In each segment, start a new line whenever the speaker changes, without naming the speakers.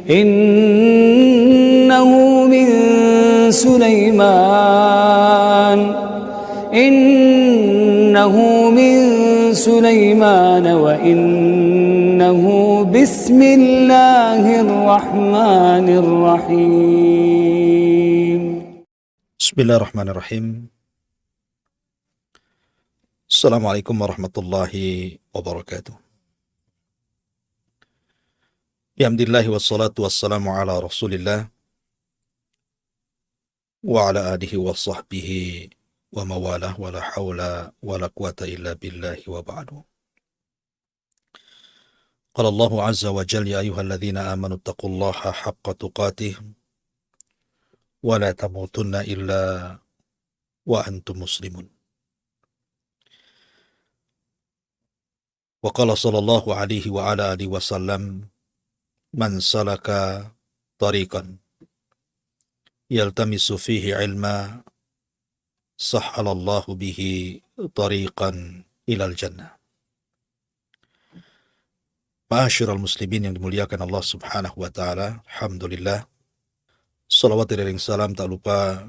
إنه من سليمان إنه من سليمان وإنه بسم الله الرحمن الرحيم.
بسم الله الرحمن الرحيم. Assalamualaikum warahmatullahi wabarakatuh. Alhamdulillah wassalatu wassalamu ala rasulillah wa ala alihi wa sahbihi wa mawalah wa la hawla wa la quwata illa billahi wa ba'du. Qala Allahu azza wa jalla ya ayyuhalladzina amanu taqullaha haqqa tuqatih wa la tamutunna illa wa antum muslimun. Wa qala sallallahu alaihi wa ala alihi wasallam man salaka tariqan yaltamisu fihi ilma sahhalallahu bihi tariqan ilal jannah. Ma'asyiral muslimin yang dimuliakan Allah subhanahu wa ta'ala, alhamdulillah, salawat dan salam tak lupa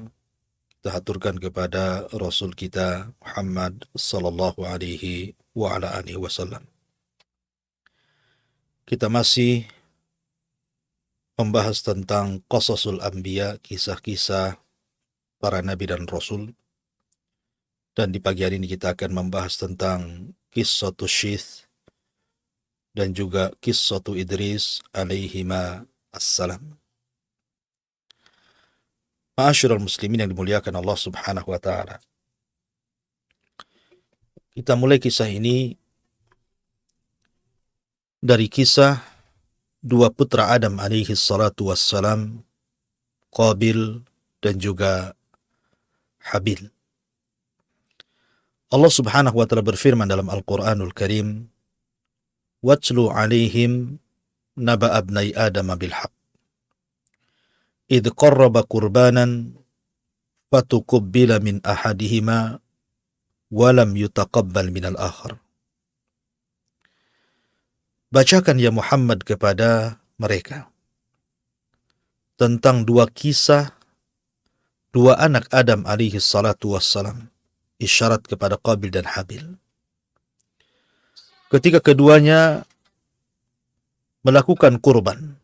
kita haturkan kepada Rasul kita Muhammad sallallahu alaihi wa ala alihi wasallam. Kita masih membahas tentang qasasul anbiya, kisah-kisah para nabi dan rasul. Dan di pagi hari ini kita akan membahas tentang qissatu Syith dan juga qissatu Idris alaihima assalam. Ma'asyiral muslimin yang dimuliakan Allah subhanahu wa ta'ala. Kita mulai kisah ini dari kisah dua putra Adam alaihi salatu wassalam, Qabil dan juga Habil. Allah subhanahu wa ta'ala berfirman dalam Al-Quranul Karim, "Watlu alaihim naba abnai Adam bilhaq. Idh qarraba qurbanan fatukubbila min ahadihima walam yutaqabbal minal akhar." Bacakan ya Muhammad kepada mereka tentang dua kisah dua anak Adam alaihi salatu wassalam, isyarat kepada Qabil dan Habil. Ketika keduanya melakukan kurban,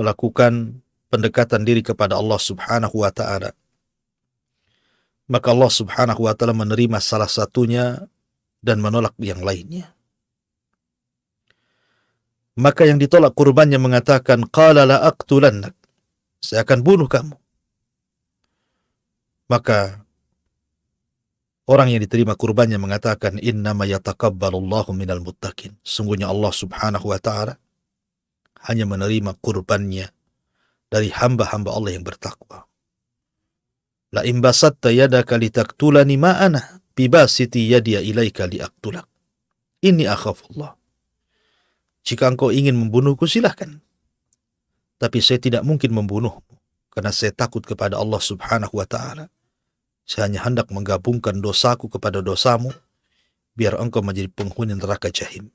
melakukan pendekatan diri kepada Allah subhanahu wa ta'ala, maka Allah subhanahu wa ta'ala menerima salah satunya dan menolak yang lainnya. Maka yang ditolak kurbannya mengatakan, "Qala la aqtulannak," saya akan bunuh kamu. Maka orang yang diterima kurbannya mengatakan, "Innama yataqabbalullahu minal muttaqin." Sungguhnya Allah subhanahu wa ta'ala hanya menerima kurbannya dari hamba-hamba Allah yang bertakwa. La in basatta yadaka litaktulani ma ana bibasiti yadiya ilaika liaktulak. Inni akhafullah. Jika engkau ingin membunuhku silahkan. Tapi saya tidak mungkin membunuhmu karena saya takut kepada Allah subhanahu wa ta'ala. Saya hanya hendak menggabungkan dosaku kepada dosamu biar engkau menjadi penghuni neraka jahim.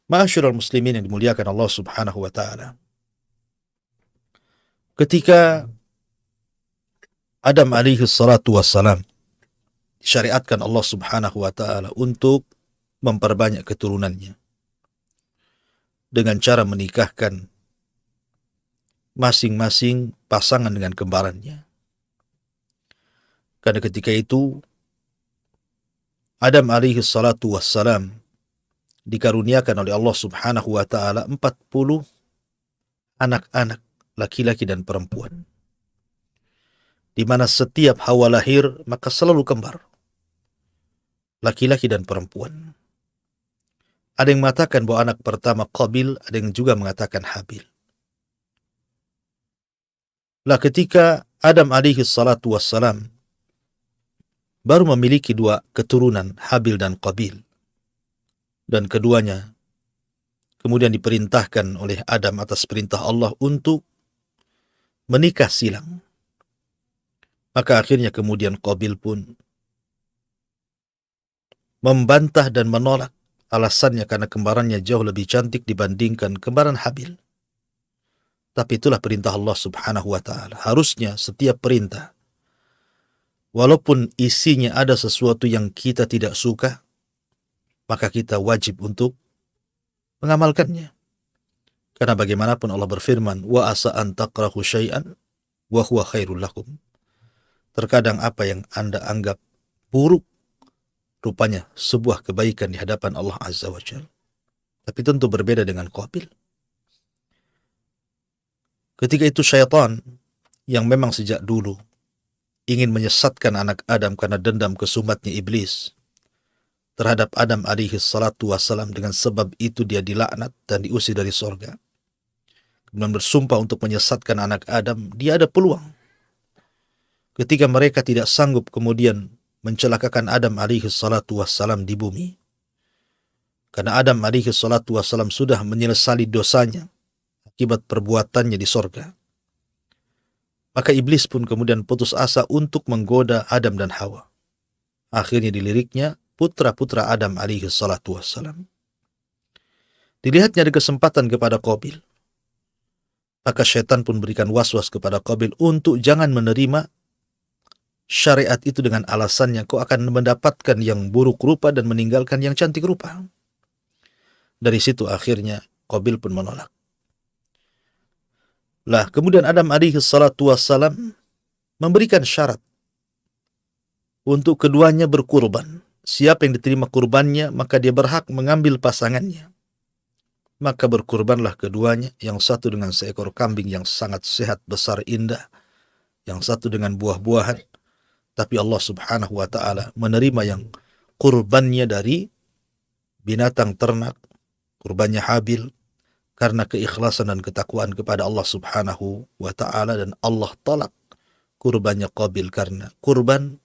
Ma'asyiral muslimin yang dimuliakan Allah subhanahu wa ta'ala. Ketika Adam alaihi salatu wassalam disyariatkan Allah subhanahu wa ta'ala untuk memperbanyak keturunannya dengan cara menikahkan masing-masing pasangan dengan kembarannya. Karena ketika itu Adam alaihi salatu wassalam dikaruniakan oleh Allah subhanahu wa ta'ala 40 anak-anak laki-laki dan perempuan, di mana setiap hawa lahir maka selalu kembar, laki-laki dan perempuan. Ada yang mengatakan bahwa anak pertama Qabil, ada yang juga mengatakan Habil. Lah ketika Adam alaihi salatu wassalam baru memiliki dua keturunan, Habil dan Qabil, dan keduanya kemudian diperintahkan oleh Adam atas perintah Allah untuk menikah silang. Maka akhirnya kemudian Qabil pun membantah dan menolak Alasannya karena kembarannya jauh lebih cantik dibandingkan kembaran Habil. Tapi itulah perintah Allah Subhanahu wa Ta'ala. Harusnya setiap perintah, walaupun isinya ada sesuatu yang kita tidak suka, maka kita wajib untuk mengamalkannya. Karena bagaimanapun Allah berfirman, wa asa an takrahu syai'an wa huwa khairul lakum. Terkadang apa yang Anda anggap buruk, rupanya sebuah kebaikan di hadapan Allah Azza wa Jalla. Tapi tentu berbeda dengan Qabil. Ketika itu syaitan yang memang sejak dulu ingin menyesatkan anak Adam karena dendam kesumatnya iblis terhadap Adam alaihi salatu wassalam, dengan sebab itu dia dilaknat dan diusir dari sorga. Kemudian bersumpah untuk menyesatkan anak Adam, dia ada peluang. Ketika mereka tidak sanggup kemudian mencelakakan Adam alaihi salatu wassalam di bumi. Karena Adam alaihi salatu wassalam sudah menyesali dosanya akibat perbuatannya di sorga. Maka iblis pun kemudian putus asa untuk menggoda Adam dan Hawa. Akhirnya diliriknya putra-putra Adam alaihi salatu wassalam. Dilihatnya ada kesempatan kepada Qabil. Maka syaitan pun berikan waswas kepada Qabil untuk jangan menerima syariat itu dengan alasannya kau akan mendapatkan yang buruk rupa dan meninggalkan yang cantik rupa. Dari situ akhirnya Qabil pun menolak. Lah kemudian Adam alaihi salatu wassalam memberikan syarat untuk keduanya berkurban. Siapa yang diterima kurbannya maka dia berhak mengambil pasangannya. Maka berkurbanlah keduanya, yang satu dengan seekor kambing yang sangat sehat, besar, indah, yang satu dengan buah-buahan. Tapi Allah Subhanahu wa Ta'ala menerima yang kurbannya dari binatang ternak, kurbannya Habil, karena keikhlasan dan ketakwaan kepada Allah Subhanahu wa Ta'ala, dan Allah tolak kurbannya Qabil karena kurban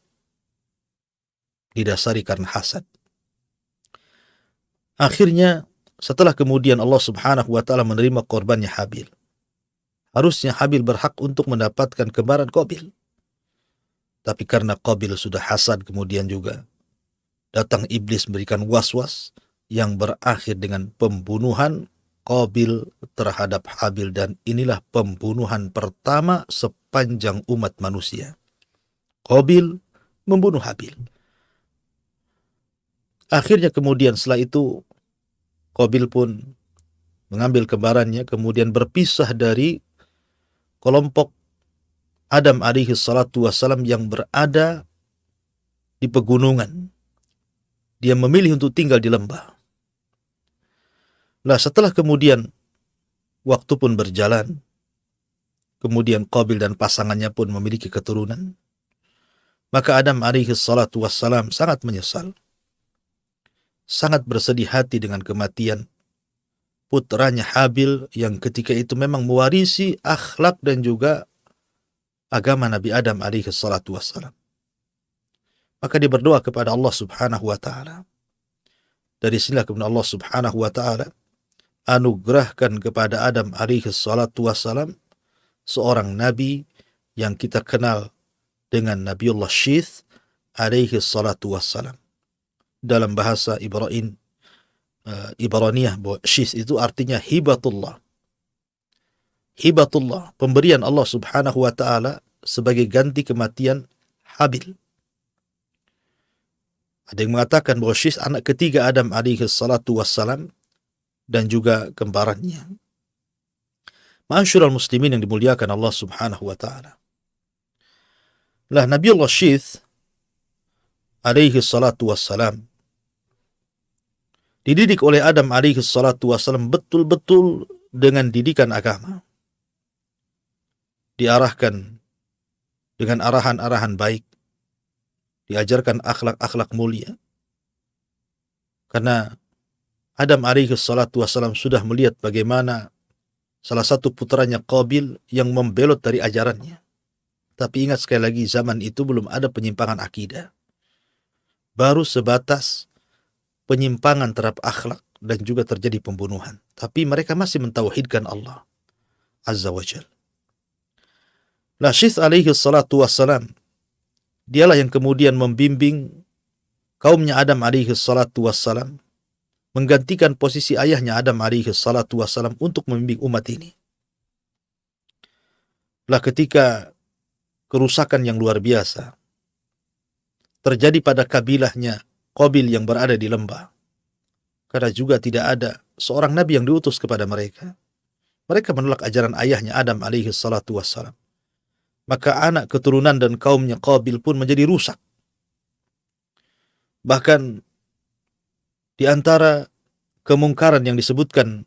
didasari karena hasad. Akhirnya setelah kemudian Allah Subhanahu wa Ta'ala menerima korbannya Habil, harusnya Habil berhak untuk mendapatkan kembaran Qabil. Tapi karena Qabil sudah hasad, kemudian juga datang iblis memberikan was-was yang berakhir dengan pembunuhan Qabil terhadap Habil, dan inilah pembunuhan pertama sepanjang umat manusia. Qabil membunuh Habil. Akhirnya kemudian setelah itu Qabil pun mengambil kembarannya, kemudian berpisah dari kelompok Adam alaihi salatu wassalam yang berada di pegunungan. Dia memilih untuk tinggal di lembah. Nah, setelah kemudian waktu pun berjalan, kemudian Qabil dan pasangannya pun memiliki keturunan, maka Adam alaihi salatu wassalam sangat menyesal, sangat bersedih hati dengan kematian putranya Habil yang ketika itu memang mewarisi akhlak dan juga agama Nabi Adam alaihi salatu wassalam. Maka dia berdoa kepada Allah Subhanahu wa Ta'ala. Dari sinilah kemudian Allah Subhanahu wa Ta'ala anugerahkan kepada Adam alaihi salatu wassalam seorang nabi yang kita kenal dengan Nabiullah Syith alaihi salatu wassalam. Dalam bahasa Ibraniyah, Syith itu artinya hibatullah. Hibatullah, pemberian Allah Subhanahu wa Ta'ala sebagai ganti kematian Habil. Ada yang mengatakan bahwa Syith anak ketiga Adam alaihi salatu wassalam dan juga kembarannya. Ma'asyiral muslimin yang dimuliakan Allah Subhanahu wa Ta'ala. Lah Nabiullah Syith alaihi salatu wassalam dididik oleh Adam alaihi salatu wassalam betul-betul dengan didikan agama. Diarahkan dengan arahan-arahan baik. Diajarkan akhlak-akhlak mulia. Karena Adam alaihi salatu wassalam sudah melihat bagaimana salah satu putranya Qabil yang membelot dari ajarannya. Tapi ingat sekali lagi, zaman itu belum ada penyimpangan akidah. Baru sebatas penyimpangan terhadap akhlak dan juga terjadi pembunuhan. Tapi mereka masih mentauhidkan Allah Azza wa Jalla. Nah, Syith alaihi salatu wassalam, dialah yang kemudian membimbing kaumnya Adam alaihi salatu wassalam menggantikan posisi ayahnya Adam alaihi salatu wassalam untuk membimbing umat ini. Lah ketika kerusakan yang luar biasa terjadi pada kabilahnya Qabil yang berada di lembah, karena juga tidak ada seorang nabi yang diutus kepada mereka. Mereka menolak ajaran ayahnya Adam alaihi salatu wassalam. Maka anak keturunan dan kaumnya Qabil pun menjadi rusak. Bahkan di antara kemungkaran yang disebutkan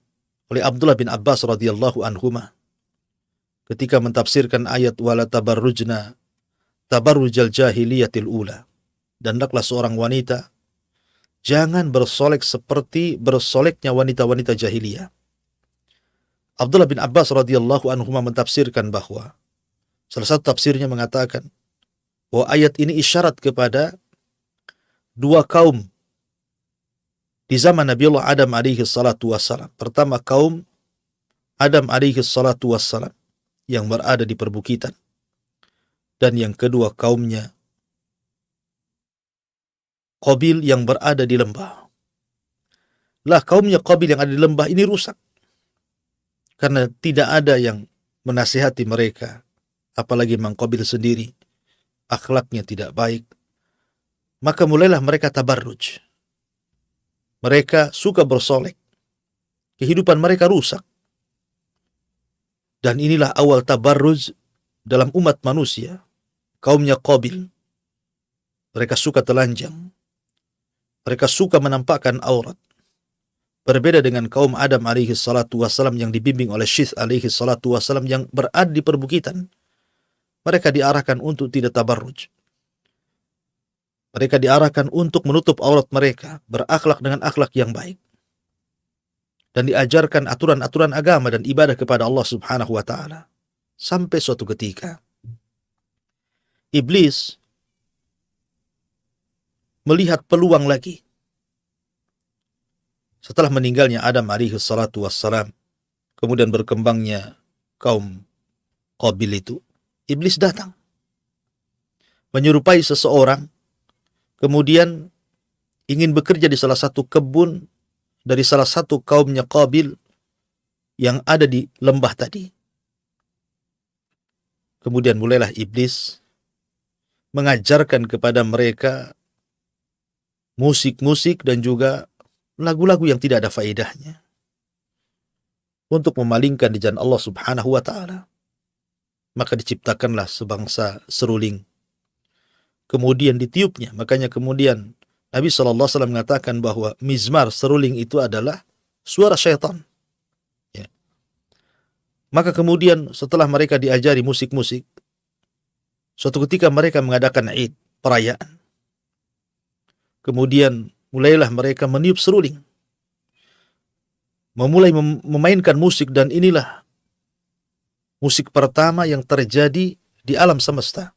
oleh Abdullah bin Abbas radhiyallahu anhuma ketika mentafsirkan ayat wala tabarrujna tabarrujal jahiliyatil ula, dan hendaklah seorang wanita jangan bersolek seperti bersoleknya wanita-wanita jahiliyah. Abdullah bin Abbas radhiyallahu anhuma mentafsirkan bahwa salah satu tafsirnya mengatakan bahwa ayat ini isyarat kepada dua kaum di zaman Nabiullah Adam alaihi salatu wassalam. Pertama, kaum Adam alaihi salatu wassalam yang berada di perbukitan. Dan yang kedua, kaumnya Qabil yang berada di lembah. Lah kaumnya Qabil yang ada di lembah ini rusak. Karena tidak ada yang menasihati mereka. Apalagi Mang Qabil sendiri akhlaknya tidak baik. Maka mulailah mereka tabarruj. Mereka suka bersolek. Kehidupan mereka rusak. Dan inilah awal tabarruj dalam umat manusia. Kaumnya Qabil. Mereka suka telanjang. Mereka suka menampakkan aurat. Berbeda dengan kaum Adam alaihi salatu wassalam yang dibimbing oleh Syith alaihi salatu wassalam yang berada di perbukitan. Mereka diarahkan untuk tidak tabarruj. Mereka diarahkan untuk menutup aurat mereka, berakhlak dengan akhlak yang baik. Dan diajarkan aturan-aturan agama dan ibadah kepada Allah subhanahu wa ta'ala. Sampai suatu ketika, Iblis melihat peluang lagi. Setelah meninggalnya Adam alaihi salatu wassalam, kemudian berkembangnya kaum Qabil itu, Iblis datang. Menyerupai seseorang, kemudian ingin bekerja di salah satu kebun dari salah satu kaumnya Qabil yang ada di lembah tadi. Kemudian mulailah Iblis mengajarkan kepada mereka musik-musik dan juga lagu-lagu yang tidak ada faedahnya untuk memalingkan di jalan Allah subhanahu wa ta'ala. Maka diciptakanlah sebangsa seruling. Kemudian ditiupnya. Makanya kemudian Nabi SAW mengatakan bahwa mizmar, seruling itu adalah suara syaitan. Ya. Maka kemudian setelah mereka diajari musik-musik, suatu ketika mereka mengadakan Id, perayaan. Kemudian mulailah mereka meniup seruling. Memulai memainkan musik, dan inilah musik pertama yang terjadi di alam semesta.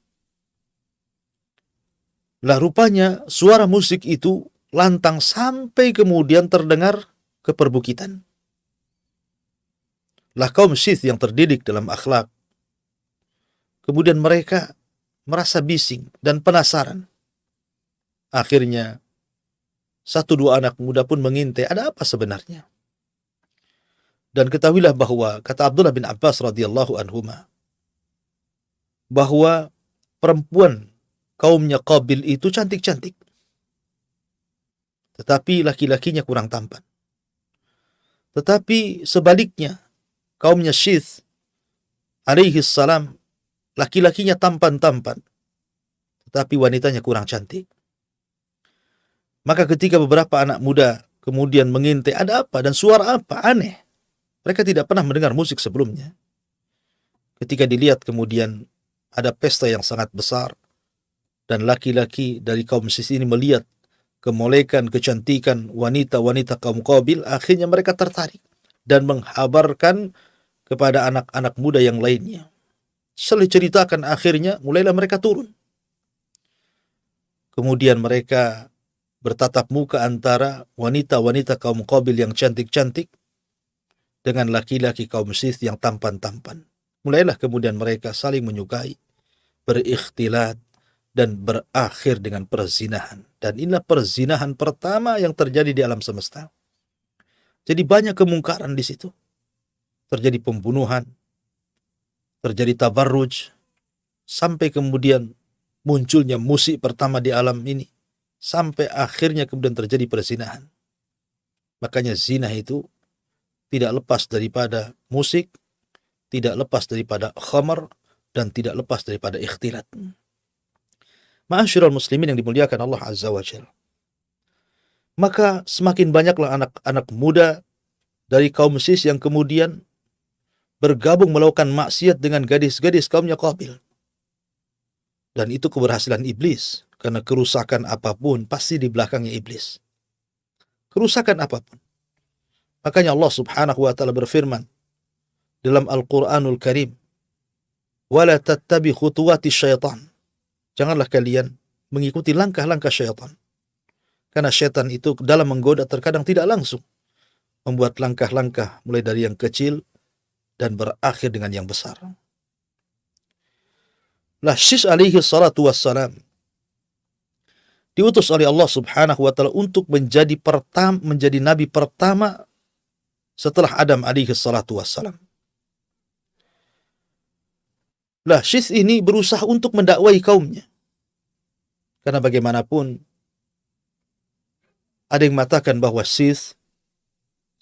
Lah rupanya suara musik itu lantang sampai kemudian terdengar ke perbukitan. Lah kaum Syith yang terdidik dalam akhlak, kemudian mereka merasa bising dan penasaran. Akhirnya satu dua anak muda pun mengintai ada apa sebenarnya. Dan ketahuilah bahwa kata Abdullah bin Abbas radhiyallahu anhuma bahwa perempuan kaumnya Qabil itu cantik-cantik, tetapi laki-lakinya kurang tampan. Tetapi sebaliknya kaumnya Syith alaihi salam, laki-lakinya tampan-tampan, tetapi wanitanya kurang cantik. Maka ketika beberapa anak muda kemudian mengintai ada apa dan suara apa aneh, mereka tidak pernah mendengar musik sebelumnya. Ketika dilihat kemudian ada pesta yang sangat besar, dan laki-laki dari kaum Syith ini melihat kemolekan, kecantikan wanita-wanita kaum Qabil, akhirnya mereka tertarik dan menghabarkan kepada anak-anak muda yang lainnya. Setelah ceritakan, akhirnya mulailah mereka turun. Kemudian mereka bertatap muka antara wanita-wanita kaum Qabil yang cantik-cantik dengan laki-laki kaum Syith yang tampan-tampan. Mulailah kemudian mereka saling menyukai, berikhtilat, dan berakhir dengan perzinahan. Dan inilah perzinahan pertama yang terjadi di alam semesta. Jadi banyak kemungkaran di situ. Terjadi pembunuhan, terjadi tabarruj, sampai kemudian munculnya musik pertama di alam ini, sampai akhirnya kemudian terjadi perzinahan. Makanya zina itu tidak lepas daripada musik, tidak lepas daripada khamar, dan tidak lepas daripada ikhtilat. Ma'asyiral muslimin yang dimuliakan Allah Azza wa Jalla. Maka semakin banyaklah anak-anak muda dari kaum Sis yang kemudian bergabung melakukan maksiat dengan gadis-gadis kaumnya Qabil. Dan itu keberhasilan iblis, karena kerusakan apapun pasti di belakangnya iblis. Kerusakan apapun. Makanya Allah Subhanahu wa taala berfirman dalam Al-Qur'anul Karim, "Wala tattabi khutuwati syaitan." Janganlah kalian mengikuti langkah-langkah syaitan. Karena syaitan itu dalam menggoda terkadang tidak langsung membuat langkah-langkah mulai dari yang kecil dan berakhir dengan yang besar. Lah Syis alaihi salatu wassalam diutus oleh Allah Subhanahu wa taala untuk menjadi nabi pertama setelah Adam alaihi salatu wassalam. Lah Syis ini berusaha untuk mendakwai kaumnya. Karena bagaimanapun ada yang mengatakan bahwa Syis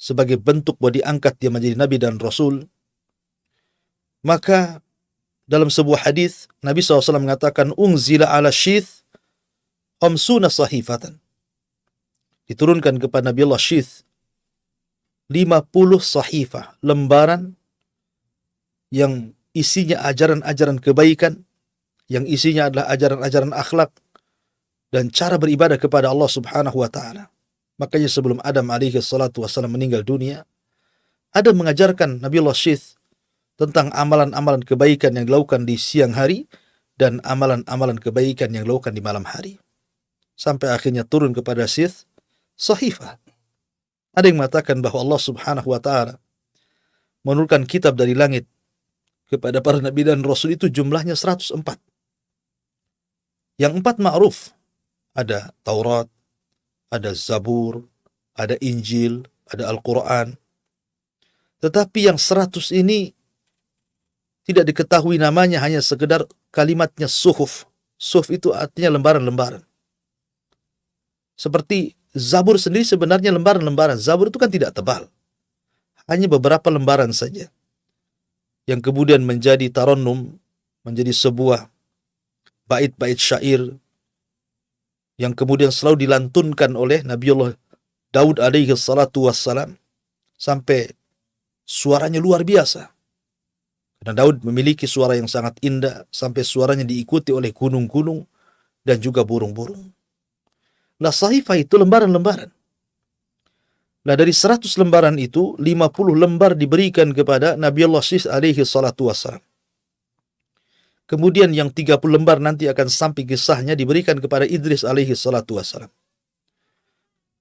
sebagai bentuk bahwa diangkat dia menjadi nabi dan rasul. Maka dalam sebuah hadis Nabi SAW mengatakan unzila ala Syis khamsuna sahifatan. Diturunkan kepada Nabi Allah Syis 50 sahifah, lembaran yang isinya ajaran-ajaran kebaikan, yang isinya adalah ajaran-ajaran akhlak dan cara beribadah kepada Allah Subhanahu wa taala. Makanya sebelum Adam alaihi salatu wassalam meninggal dunia, Adam mengajarkan Nabi Allah Syis tentang amalan-amalan kebaikan yang dilakukan di siang hari dan amalan-amalan kebaikan yang dilakukan di malam hari. Sampai akhirnya turun kepada Syis sahifah. Ada yang mengatakan bahwa Allah Subhanahu wa taala menurunkan kitab dari langit kepada para nabi dan rasul itu jumlahnya 104. Yang 4 ma'ruf. Ada Taurat, ada Zabur, ada Injil, ada Al-Quran. Tetapi yang 100 ini tidak diketahui namanya, hanya sekedar kalimatnya suhuf. Suhuf itu artinya lembaran-lembaran. Seperti Zabur sendiri sebenarnya lembaran-lembaran. Zabur itu kan tidak tebal. Hanya beberapa lembaran saja. Yang kemudian menjadi tarannum, menjadi sebuah bait-bait syair yang kemudian selalu dilantunkan oleh Nabiullah Daud alaihi salatu wassalam sampai suaranya luar biasa. Karena Daud memiliki suara yang sangat indah sampai suaranya diikuti oleh gunung-gunung dan juga burung-burung. Lah sahifah itu lembaran-lembaran. Lah dari 100 lembaran itu 50 lembar diberikan kepada Nabiullah Syis alaihi salatu wassalam. Kemudian yang 30 lembar nanti akan sampai kisahnya diberikan kepada Idris alaihi salatu wassalam.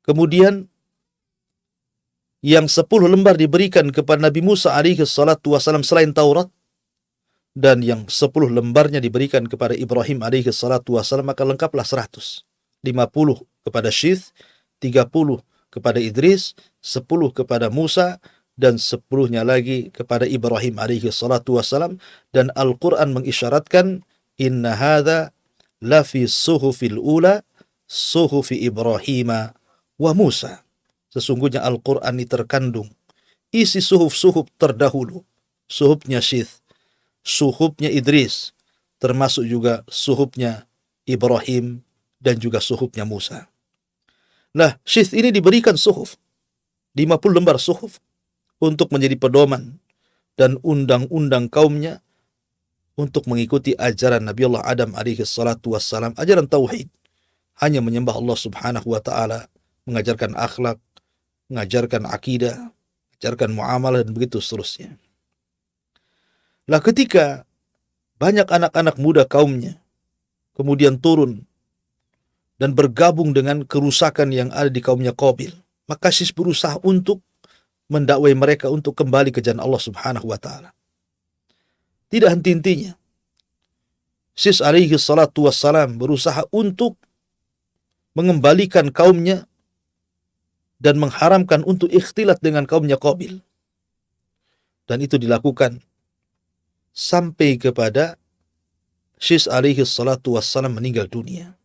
Kemudian yang 10 lembar diberikan kepada Nabi Musa alaihi salatu wassalam selain Taurat. Dan yang 10 lembarnya diberikan kepada Ibrahim alaihi salatu wassalam, maka lengkaplah 100. 50 kepada Syis, 30 kepada Idris, 10 kepada Musa, dan 10-nya lagi kepada Ibrahim alaihi salatu wassalam. Dan Al-Quran mengisyaratkan inna hadha lafi suhufil ula suhufi Ibrahim wa Musa. Sesungguhnya Al-Quran ini terkandung isi suhuf-suhuf terdahulu. Suhufnya Syis, suhufnya Idris, termasuk juga suhufnya Ibrahim dan juga suhufnya Musa. Nah, Syis ini diberikan suhuf, 50 lembar suhuf, untuk menjadi pedoman dan undang-undang kaumnya untuk mengikuti ajaran Nabi Allah Adam alaihi salatu wassalam, ajaran tauhid, hanya menyembah Allah Subhanahu wa taala, mengajarkan akhlak, mengajarkan akidah, mengajarkan muamalah dan begitu seterusnya. Lah ketika banyak anak-anak muda kaumnya kemudian turun dan bergabung dengan kerusakan yang ada di kaumnya Qabil, maka Syis berusaha untuk mendakwai mereka untuk kembali ke jalan Allah Subhanahu wa taala. Tidak henti-hentinya Syis alaihi salatu wassalam berusaha untuk mengembalikan kaumnya dan mengharamkan untuk ikhtilat dengan kaumnya Qabil. Dan itu dilakukan sampai kepada Syis alaihi salatu wassalam meninggal dunia.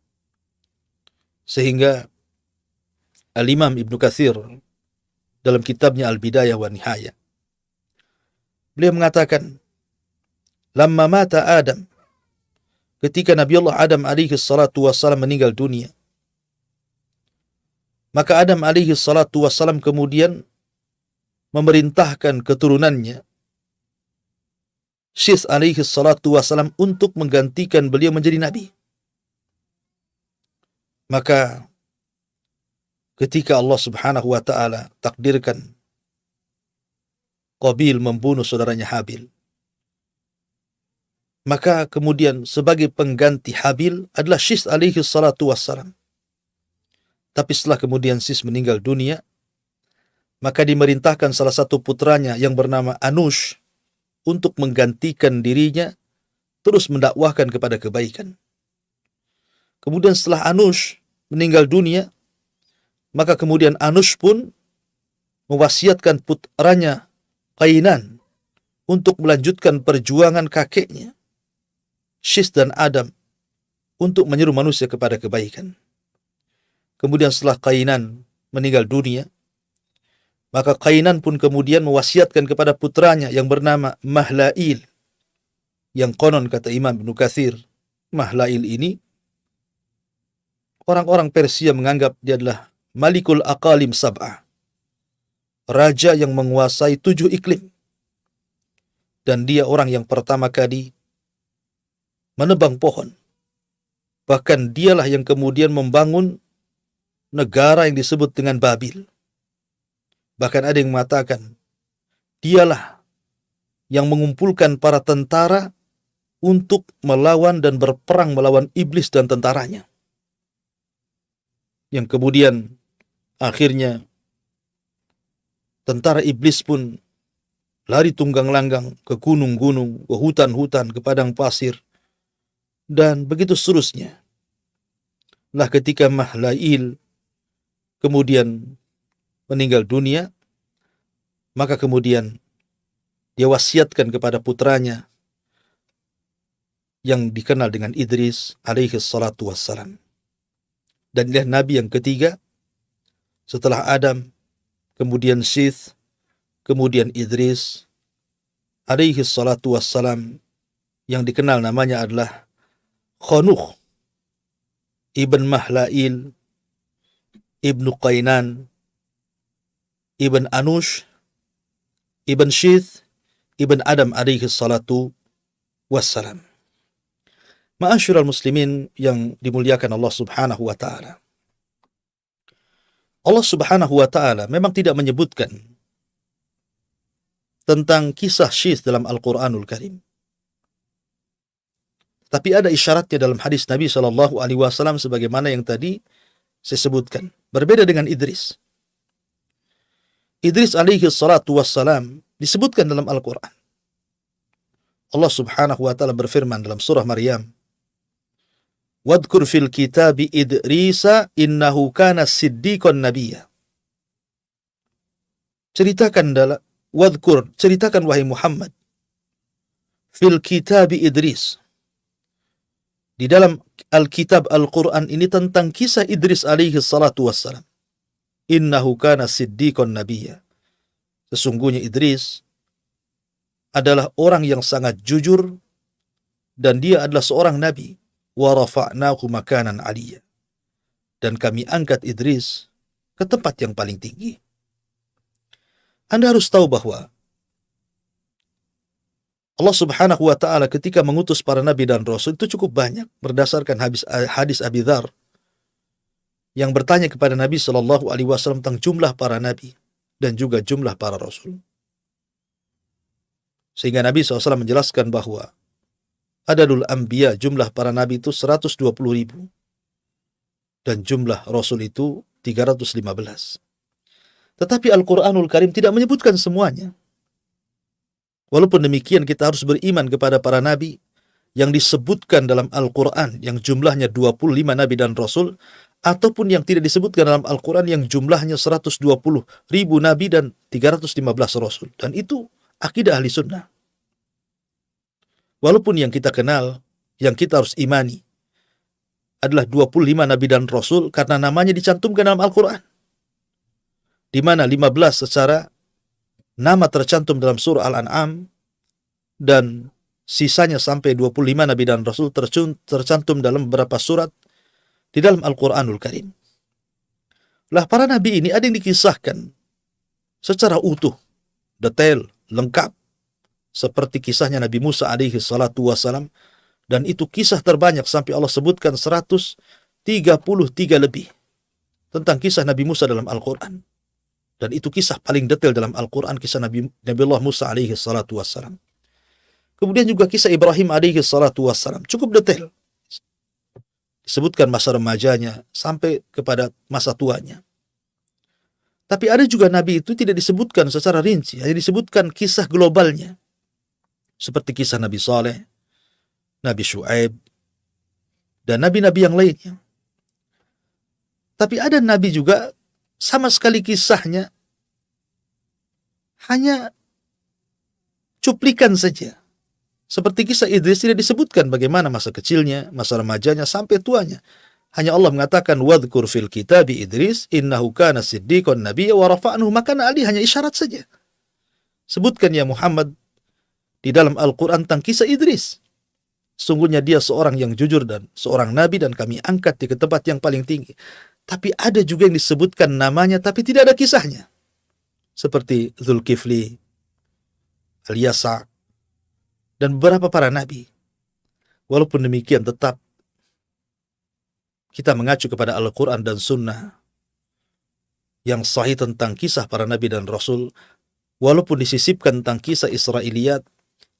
Sehingga Al-Imam Ibnu Katsir dalam kitabnya Al-Bidayah wa Nihayah, beliau mengatakan, lamma mata Adam, ketika Nabi Allah Adam alaihi salatu wassalam meninggal dunia, maka Adam alaihi salatu wassalam kemudian memerintahkan keturunannya, Syis alaihi salatu wassalam, untuk menggantikan beliau menjadi nabi. Maka ketika Allah subhanahu wa ta'ala takdirkan Qabil membunuh saudaranya Habil, maka kemudian sebagai pengganti Habil adalah Syis alaihi salatu wassalam. Tapi setelah kemudian Syis meninggal dunia, maka dimerintahkan salah satu putranya yang bernama Anush untuk menggantikan dirinya, terus mendakwahkan kepada kebaikan. Kemudian setelah Anush meninggal dunia, maka kemudian Anush pun mewasiatkan putranya Qainan untuk melanjutkan perjuangan kakeknya Syis dan Adam untuk menyeru manusia kepada kebaikan. Kemudian setelah Qainan meninggal dunia, maka Qainan pun kemudian mewasiatkan kepada putranya yang bernama Mahlail, yang konon kata Imam Ibnu Katsir, Mahlail ini orang-orang Persia menganggap dia adalah Malikul Aqalim Sab'ah, raja yang menguasai 7 iklim. Dan dia orang yang pertama kali menebang pohon. Bahkan dialah yang kemudian membangun negara yang disebut dengan Babil. Bahkan ada yang mengatakan dialah yang mengumpulkan para tentara untuk melawan dan berperang melawan iblis dan tentaranya. Yang kemudian akhirnya tentara iblis pun lari tunggang langgang ke gunung-gunung, ke hutan-hutan, ke padang pasir, dan begitu seterusnya. Lah ketika Mahlail kemudian meninggal dunia, maka kemudian dia wasiatkan kepada putranya yang dikenal dengan Idris alaihi salatu wassalam. Dan dia nabi yang ketiga setelah Adam, kemudian Syith, kemudian Idris alaihi salatu wassalam, yang dikenal namanya adalah Khanuh ibn Mahlail ibnu Qainan ibn Anush ibn Syith ibn Adam alaihi salatu wassalam. Ma'asyiral muslimin yang dimuliakan Allah subhanahu wa ta'ala, Allah subhanahu wa ta'ala memang tidak menyebutkan tentang kisah Syith dalam Al-Quranul Karim. Tapi ada isyaratnya dalam hadis Nabi SAW sebagaimana yang tadi saya sebutkan. Berbeda dengan Idris. Idris alaihi salatu wassalam disebutkan dalam Al-Quran. Allah subhanahu wa ta'ala berfirman dalam surah Maryam, Wadkur fil kitabi Idrisa innahu kana siddiqan nabiyya. Ceritakan wahai Muhammad, fil kitabi Idris, di dalam Alkitab Al-Quran ini tentang kisah Idris alaihi salatu wassalam. Innahu kana siddiqan nabiyya. Sesungguhnya Idris adalah orang yang sangat jujur dan dia adalah seorang nabi. Wa rafa'nahu makanan 'aliyya. Dan kami angkat Idris ke tempat yang paling tinggi. Anda harus tahu bahwa Allah subhanahu wa ta'ala ketika mengutus para nabi dan rasul itu cukup banyak berdasarkan hadis Abi Dzar yang bertanya kepada Nabi SAW tentang jumlah para nabi dan juga jumlah para rasul. Sehingga Nabi SAW menjelaskan bahwa Adadul Anbiya, jumlah para nabi itu 120.000 dan jumlah rasul itu 315. Tetapi Al-Quranul Karim tidak menyebutkan semuanya. Walaupun demikian kita harus beriman kepada para nabi yang disebutkan dalam Al-Quran yang jumlahnya 25 nabi dan rasul. ataupun yang tidak disebutkan dalam Al-Quran yang jumlahnya 120.000 nabi dan 315 rasul. Dan itu akidah ahli sunnah. Walaupun yang kita kenal, yang kita harus imani adalah 25 nabi dan rasul karena namanya dicantumkan dalam Al-Quran, di mana 15 secara nama tercantum dalam surah Al-An'am dan sisanya sampai 25 nabi dan rasul tercantum dalam beberapa surat di dalam Al-Quranul Karim. Lah para nabi ini ada yang dikisahkan secara utuh, detail, lengkap, seperti kisahnya Nabi Musa alaihi salatu wassalam, dan itu kisah terbanyak sampai Allah sebutkan 133 lebih tentang kisah Nabi Musa dalam Al-Quran. Dan itu kisah paling detail dalam Al-Quran, kisah Nabiullah Musa alaihi salatu wassalam. Kemudian juga kisah Ibrahim alaihi salatu wassalam, cukup detail. Disebutkan masa remajanya sampai kepada masa tuanya. Tapi ada juga nabi itu tidak disebutkan secara rinci, hanya disebutkan kisah globalnya. Seperti kisah Nabi Saleh, Nabi Syuaib, dan nabi-nabi yang lainnya. Tapi ada nabi juga sama sekali kisahnya hanya cuplikan saja. Seperti kisah Idris tidak disebutkan bagaimana masa kecilnya, masa remajanya, sampai tuanya. Hanya Allah mengatakan, وَذْكُرْ فِي الْكِتَابِ إِدْرِسْ إِنَّهُ كَانَ صِدِّيقًا نَبِيًّا وَرَفَعْنَهُ مَكَانًا عَلِيًّا. Hanya isyarat saja. Sebutkan ya Muhammad di dalam Al-Quran tentang kisah Idris. Sungguhnya dia seorang yang jujur dan seorang nabi dan kami angkat di tempat yang paling tinggi. Tapi ada juga yang disebutkan namanya tapi tidak ada kisahnya. Seperti Zulkifli, Al-Yasa, dan beberapa para nabi. Walaupun demikian tetap kita mengacu kepada Al-Quran dan Sunnah yang sahih tentang kisah para nabi dan rasul. Walaupun disisipkan tentang kisah Israiliyat,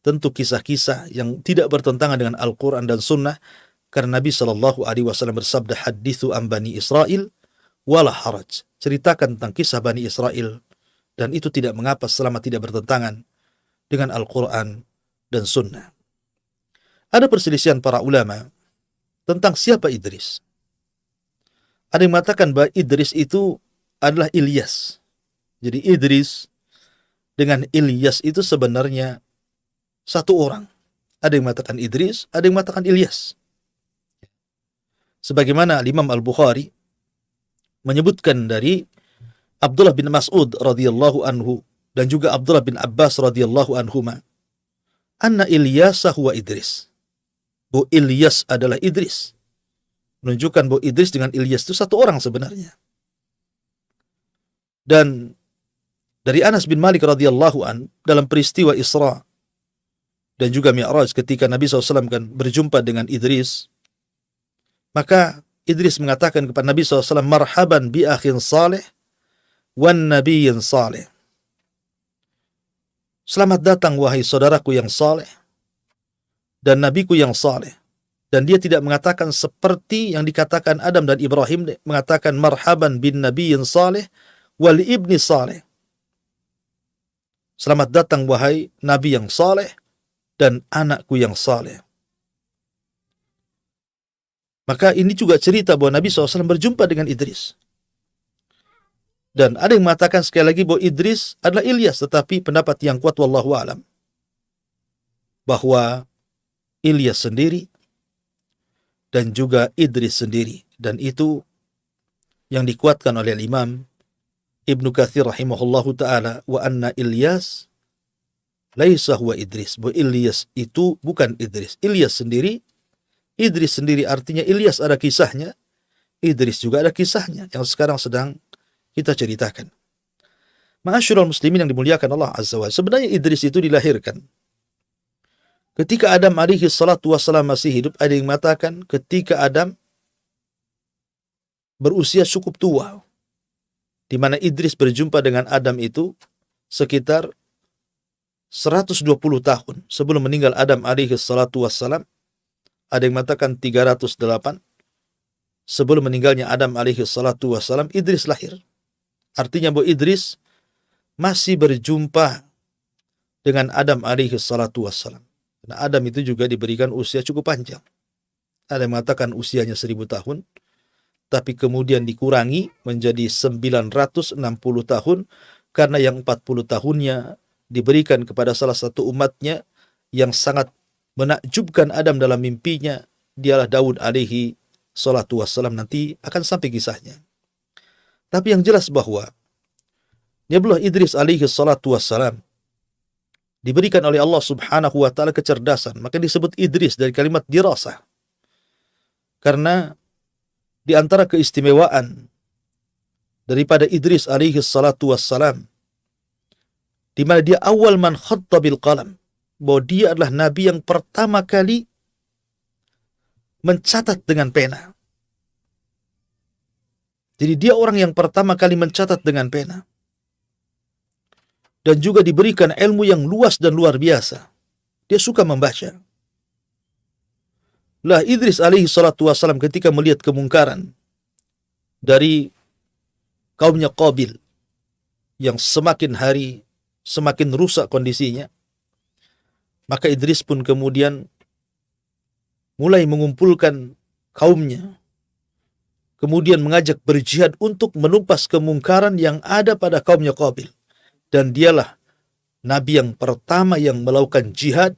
tentu kisah-kisah yang tidak bertentangan dengan Al-Quran dan Sunnah, karena Nabi SAW bersabda, hadithu an Bani Israel wala haraj. Ceritakan tentang kisah Bani Israel, dan itu tidak mengapa selama tidak bertentangan dengan Al-Quran dan Sunnah. Ada perselisihan para ulama tentang siapa Idris. Ada yang mengatakan bahwa Idris itu adalah Ilyas. Jadi Idris dengan Ilyas itu sebenarnya satu orang. Ada yang mengatakan Idris, ada yang mengatakan Ilyas. Sebagaimana Imam Al-Bukhari menyebutkan dari Abdullah bin Mas'ud radhiyallahu anhu dan juga Abdullah bin Abbas radhiyallahu anhuma, anna Ilyasa huwa Idris. Bahwa Ilyas adalah Idris. Menunjukkan bahwa Idris dengan Ilyas itu satu orang sebenarnya. Dan dari Anas bin Malik radhiyallahu an dalam peristiwa Isra dan juga Mi'raj ketika Nabi SAW kan berjumpa dengan Idris, maka Idris mengatakan kepada Nabi SAW, marhaban bi akhin salih wan nabiyyin salih. Selamat datang wahai saudaraku yang saleh dan nabiku yang saleh. Dan dia tidak mengatakan seperti yang dikatakan Adam dan Ibrahim, mengatakan marhaban bin nabiyyin salih wal ibni salih. Selamat datang wahai nabi yang saleh dan anakku yang saleh. Maka ini juga cerita bahwa Nabi SAW berjumpa dengan Idris. Dan ada yang mengatakan sekali lagi bahwa Idris adalah Ilyas, tetapi pendapat yang kuat wallahu alam bahwa Ilyas sendiri dan juga Idris sendiri. Dan itu yang dikuatkan oleh Imam Ibnu Katsir rahimahullahu ta'ala, wa anna Ilyas laisa huwa Idris. Bahwa Ilyas itu bukan Idris. Ilyas sendiri, Idris sendiri, artinya Ilyas ada kisahnya, Idris juga ada kisahnya yang sekarang sedang kita ceritakan. Ma'asyiral muslimin yang dimuliakan Allah Azza wa Jalla. Sebenarnya Idris itu dilahirkan ketika Adam alaihi salatu wassalam masih hidup. Ada yang mengatakan ketika Adam berusia cukup tua, di mana Idris berjumpa dengan Adam itu sekitar 120 tahun sebelum meninggal Adam alaihi salatu wassalam. Ada yang mengatakan 308 sebelum meninggalnya Adam alaihi salatu wassalam, Idris lahir. Artinya bahwa Idris masih berjumpa dengan Adam alaihi salatu wassalam. Nah, Adam itu juga diberikan usia cukup panjang. Ada yang mengatakan usianya 1000 tahun. tapi kemudian dikurangi menjadi 960 tahun, karena yang 40 tahunnya diberikan kepada salah satu umatnya yang sangat menakjubkan Adam dalam mimpinya, dialah Daud alaihi salatu wassalam. Nanti akan sampai kisahnya. Tapi yang jelas bahwa Nabiullah Idris alaihi salatu wassalam diberikan oleh Allah subhanahu wa ta'ala kecerdasan. Maka disebut Idris dari kalimat dirasah. Karena di antara keistimewaan daripada Idris alaihi salatu wassalam, di mana dia awal man khatta bil qalam, bahwa dia adalah nabi yang pertama kali mencatat dengan pena. Jadi dia orang yang pertama kali mencatat dengan pena. Dan juga diberikan ilmu yang luas dan luar biasa. Dia suka membaca. Lah Idris alaihi salatu wassalam ketika melihat kemungkaran dari kaumnya Qabil yang semakin hari semakin rusak kondisinya, maka Idris pun kemudian mulai mengumpulkan kaumnya, kemudian mengajak berjihad untuk menumpas kemungkaran yang ada pada kaumnya Qabil. Dan dialah nabi yang pertama yang melakukan jihad,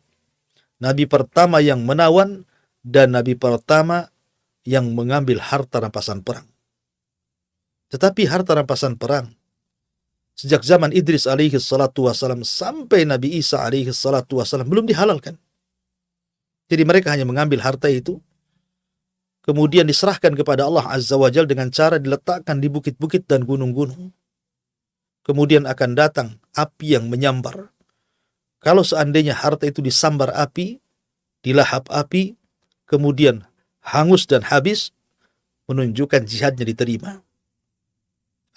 nabi pertama yang menawan, dan nabi pertama yang mengambil harta rampasan perang. Tetapi harta rampasan perang sejak zaman Idris alaihi salatu wassalam sampai Nabi Isa alaihi salatu wassalam belum dihalalkan. Jadi mereka hanya mengambil harta itu, kemudian diserahkan kepada Allah Azza wa Jalla dengan cara diletakkan di bukit-bukit dan gunung-gunung. Kemudian akan datang api yang menyambar. Kalau seandainya harta itu disambar api, dilahap api, kemudian hangus dan habis, menunjukkan jihadnya diterima.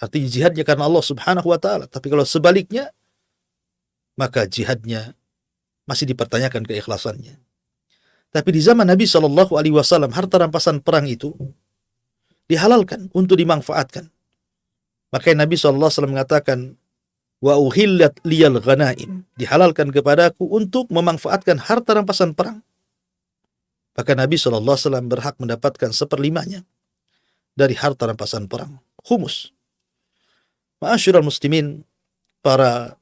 Artinya jihadnya karena Allah subhanahu wa ta'ala. Tapi kalau sebaliknya, maka jihadnya masih dipertanyakan keikhlasannya. Tapi di zaman Nabi SAW, harta rampasan perang itu dihalalkan untuk dimanfaatkan. Makanya Nabi SAW mengatakan, wa uhillat liyal ghanaim, dihalalkan kepadaku untuk memanfaatkan harta rampasan perang. Maka Nabi SAW berhak mendapatkan 1/5 dari harta rampasan perang, khumus. Ma'asyiral muslimin, para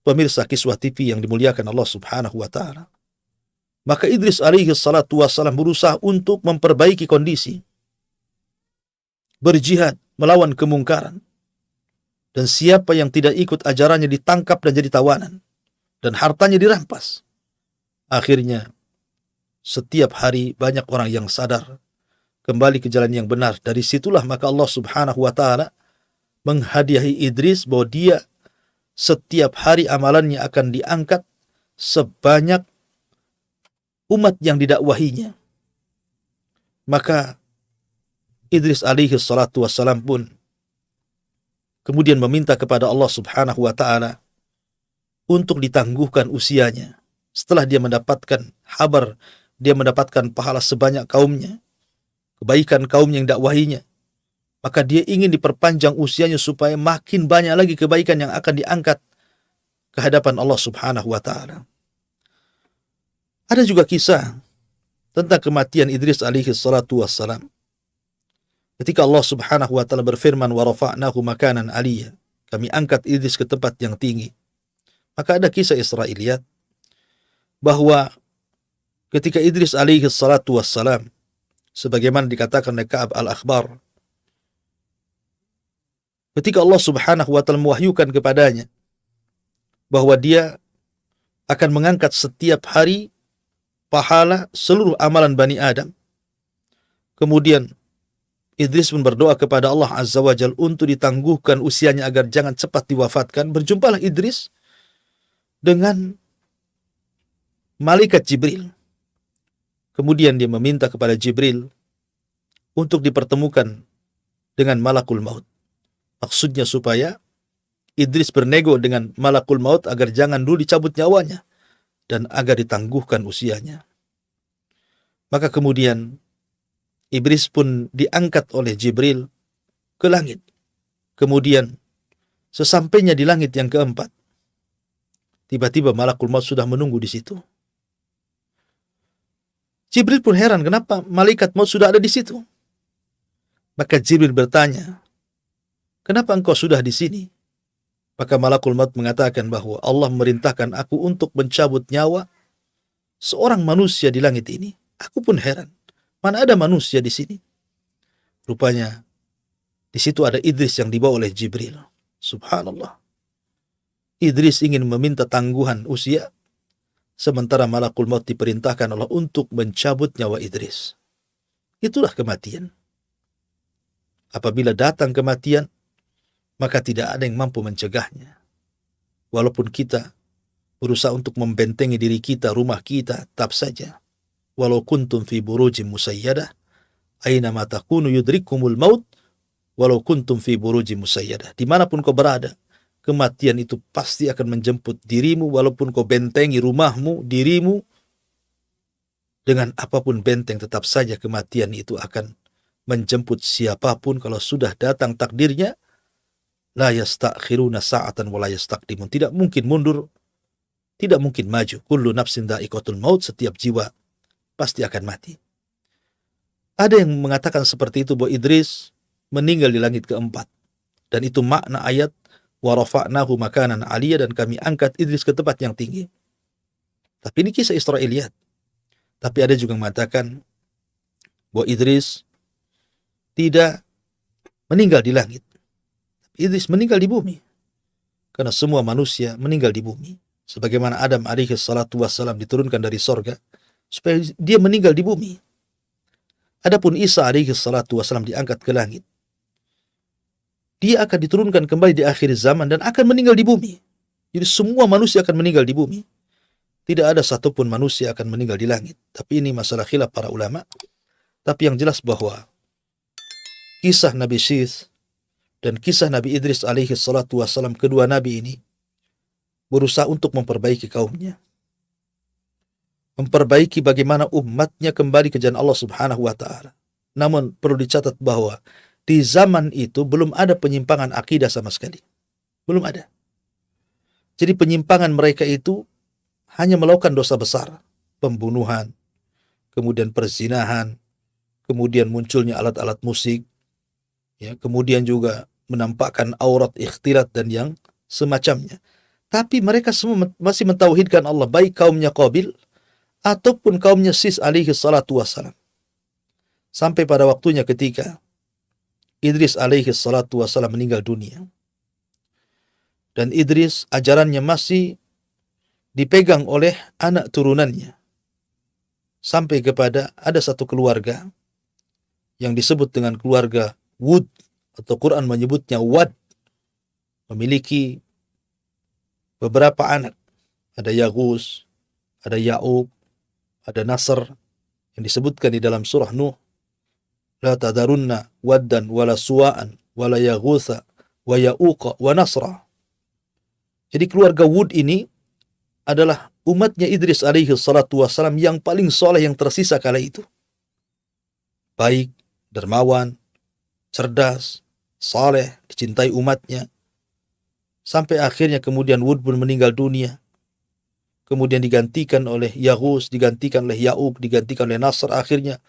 pemirsa Kiswah TV yang dimuliakan Allah subhanahu wa ta'ala. Maka Idris alaihi salatu wassalam berusaha untuk memperbaiki kondisi, berjihad, melawan kemungkaran. Dan siapa yang tidak ikut ajarannya ditangkap dan jadi tawanan. Dan hartanya dirampas. Akhirnya, setiap hari banyak orang yang sadar kembali ke jalan yang benar. Dari situlah maka Allah subhanahu wa ta'ala menghadiahi Idris bahwa dia setiap hari amalannya akan diangkat sebanyak umat yang didakwahinya. Maka Idris alaihi salatu wassalam pun kemudian meminta kepada Allah subhanahu wa ta'ala untuk ditangguhkan usianya. Setelah dia mendapatkan kabar, dia mendapatkan pahala sebanyak kaumnya, kebaikan kaum yang dakwahinya, maka dia ingin diperpanjang usianya supaya makin banyak lagi kebaikan yang akan diangkat ke hadapan Allah subhanahu wa ta'ala. Ada juga kisah tentang kematian Idris alaihi salatu wassalam. Ketika Allah subhanahu wa ta'ala berfirman, wa rafa'nahu makanan aliyya, kami angkat Idris ke tempat yang tinggi. Maka ada kisah Israiliyat bahwa ketika Idris alaihi salatu wassalam, sebagaimana dikatakan oleh Ka'ab al-Akhbar, ketika Allah subhanahu wa ta'ala mewahyukan kepadanya bahwa dia akan mengangkat setiap hari pahala seluruh amalan Bani Adam. Kemudian Idris pun berdoa kepada Allah Azza wa Jalla untuk ditangguhkan usianya agar jangan cepat diwafatkan. Berjumpalah Idris dengan malaikat Jibril. Kemudian dia meminta kepada Jibril untuk dipertemukan dengan malakul maut. Maksudnya supaya Idris bernego dengan malakul maut agar jangan dulu dicabut nyawanya dan agar ditangguhkan usianya. Maka kemudian Iblis pun diangkat oleh Jibril ke langit. Kemudian sesampainya di langit yang keempat, tiba-tiba malakul maut sudah menunggu di situ. Jibril pun heran kenapa malaikat maut sudah ada di situ. Maka Jibril bertanya, kenapa engkau sudah di sini? Maka Malakul Maut mengatakan bahwa Allah memerintahkan aku untuk mencabut nyawa seorang manusia di langit ini. Aku pun heran, mana ada manusia di sini? Rupanya di situ ada Idris yang dibawa oleh Jibril. Subhanallah. Idris ingin meminta tangguhan usia, sementara Malakul Maut diperintahkan Allah untuk mencabut nyawa Idris. Itulah kematian. Apabila datang kematian, maka tidak ada yang mampu mencegahnya. Walaupun kita berusaha untuk membentengi diri kita, rumah kita, tetap saja. Walau kuntum fi burujim musayyadah, aina ma takunu yudrikumul maut, walau kuntum fi burujim musayyadah. Dimanapun kau berada, kematian itu pasti akan menjemput dirimu, walaupun kau bentengi rumahmu, dirimu, dengan apapun benteng, tetap saja kematian itu akan menjemput siapapun. Kalau sudah datang takdirnya, la yastakhiruna sa'atan wa la yastaqdimun. Tidak mungkin mundur, tidak mungkin maju. Kullu nafsin dha'iqatul maut, setiap jiwa pasti akan mati. Ada yang mengatakan seperti itu, bahwa Idris meninggal di langit keempat. Dan itu makna ayat wa rafa'nahu makanan aliyya, dan kami angkat Idris ke tempat yang tinggi. Tapi ini kisah Israiliyat. Tapi ada juga yang mengatakan bahwa Idris tidak meninggal di langit. Idris meninggal di bumi. Karena semua manusia meninggal di bumi. Sebagaimana Adam alaihi salatu wassalam diturunkan dari sorga, supaya dia meninggal di bumi. Adapun Isa alaihi salatu wassalam diangkat ke langit. Dia akan diturunkan kembali di akhir zaman dan akan meninggal di bumi. Jadi semua manusia akan meninggal di bumi. Tidak ada satupun manusia akan meninggal di langit. Tapi ini masalah khilaf para ulama. Tapi yang jelas bahwa kisah Nabi Syith dan kisah Nabi Idris alaihi salatu wassalam, kedua nabi ini berusaha untuk memperbaiki kaumnya. Memperbaiki bagaimana umatnya kembali ke jalan Allah Subhanahu wa ta'ala. Namun perlu dicatat bahwa di zaman itu belum ada penyimpangan akidah sama sekali. Belum ada. Jadi penyimpangan mereka itu hanya melakukan dosa besar. Pembunuhan, kemudian perzinahan, kemudian munculnya alat-alat musik, ya, kemudian juga menampakkan aurat, ikhtilat, dan yang semacamnya. Tapi mereka semua masih mentauhidkan Allah, baik kaumnya Qabil ataupun kaumnya Sis alaihi salatu wassalam. Sampai pada waktunya ketika Idris alaihi salatu wassalam meninggal dunia. Dan Idris ajarannya masih dipegang oleh anak turunannya. Sampai kepada ada satu keluarga yang disebut dengan keluarga Wud, atau Quran menyebutnya Wad, memiliki beberapa anak. Ada Yaghus, ada Ya'uq, ada Nasr, yang disebutkan di dalam surah Nuh. La tadarunna waddan wala suwa'an wala yaghutha wa ya'uqa wa nasra. Jadi keluarga Wud ini adalah umatnya Idris alaihi salatu wassalam yang paling soleh yang tersisa kala itu. Baik, dermawan, cerdas, saleh, dicintai umatnya. Sampai akhirnya kemudian Wud pun meninggal dunia. Kemudian digantikan oleh Yaghus, digantikan oleh Ya'uq, digantikan oleh Nasr. Akhirnya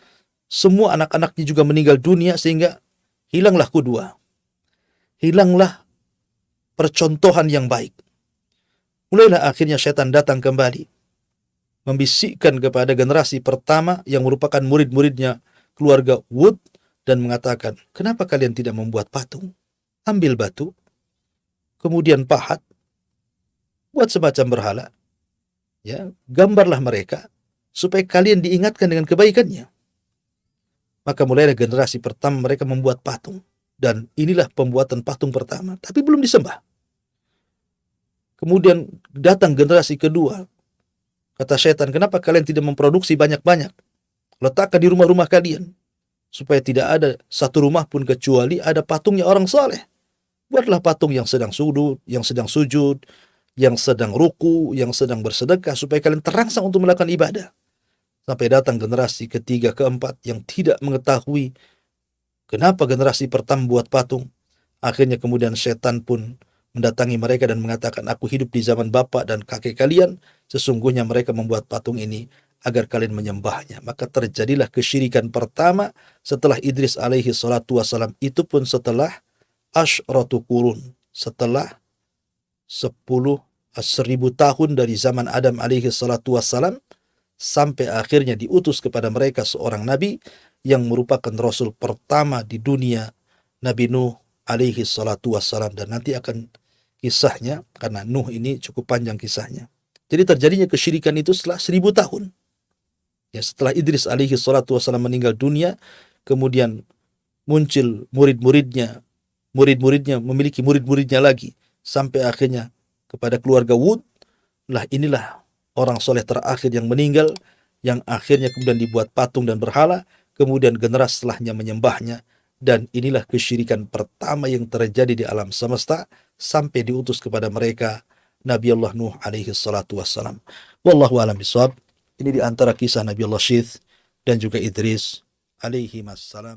semua anak-anaknya juga meninggal dunia, sehingga hilanglah qudwah. Hilanglah percontohan yang baik. Mulailah akhirnya syaitan datang kembali, membisikkan kepada generasi pertama yang merupakan murid-muridnya keluarga Wud, dan mengatakan, kenapa kalian tidak membuat patung? Ambil batu, kemudian pahat, buat semacam berhala, ya, gambarlah mereka, supaya kalian diingatkan dengan kebaikannya. Maka mulailah generasi pertama mereka membuat patung. Dan inilah pembuatan patung pertama. Tapi belum disembah. Kemudian datang generasi kedua. Kata syaitan, kenapa kalian tidak memproduksi banyak-banyak? Letakkan di rumah-rumah kalian. Supaya tidak ada satu rumah pun kecuali ada patungnya orang saleh. Buatlah patung yang sedang sujud, yang sedang ruku, yang sedang bersedekah. Supaya kalian terangsang untuk melakukan ibadah. Sampai datang generasi ketiga, keempat yang tidak mengetahui kenapa generasi pertama buat patung. Akhirnya kemudian setan pun mendatangi mereka dan mengatakan, aku hidup di zaman bapak dan kakek kalian. Sesungguhnya mereka membuat patung ini agar kalian menyembahnya. Maka terjadilah kesyirikan pertama setelah Idris alaihi salatu wassalam, itu pun setelah asyratu qurun, setelah 1000 tahun dari zaman Adam alaihi salatu wassalam sampai akhirnya diutus kepada mereka seorang nabi yang merupakan rasul pertama di dunia, Nabi Nuh alaihi salatu wassalam. Dan nanti akan kisahnya, karena Nuh ini cukup panjang kisahnya. Jadi terjadinya kesyirikan itu setelah 1000 tahun. Ya, setelah Idris alaihi salatu wassalam meninggal dunia, kemudian muncul murid-muridnya memiliki murid-muridnya lagi, sampai akhirnya kepada keluarga Wud. Inilah orang soleh terakhir yang meninggal, yang akhirnya kemudian dibuat patung dan berhala, kemudian generasi setelahnya menyembahnya, dan inilah kesyirikan pertama yang terjadi di alam semesta sampai diutus kepada mereka Nabi Allah Nuh alaihi salatu wassalam. Wallahu a'lam bishawab. Ini di antara kisah Nabi Allah Syith dan juga Idris alaihi wassalam.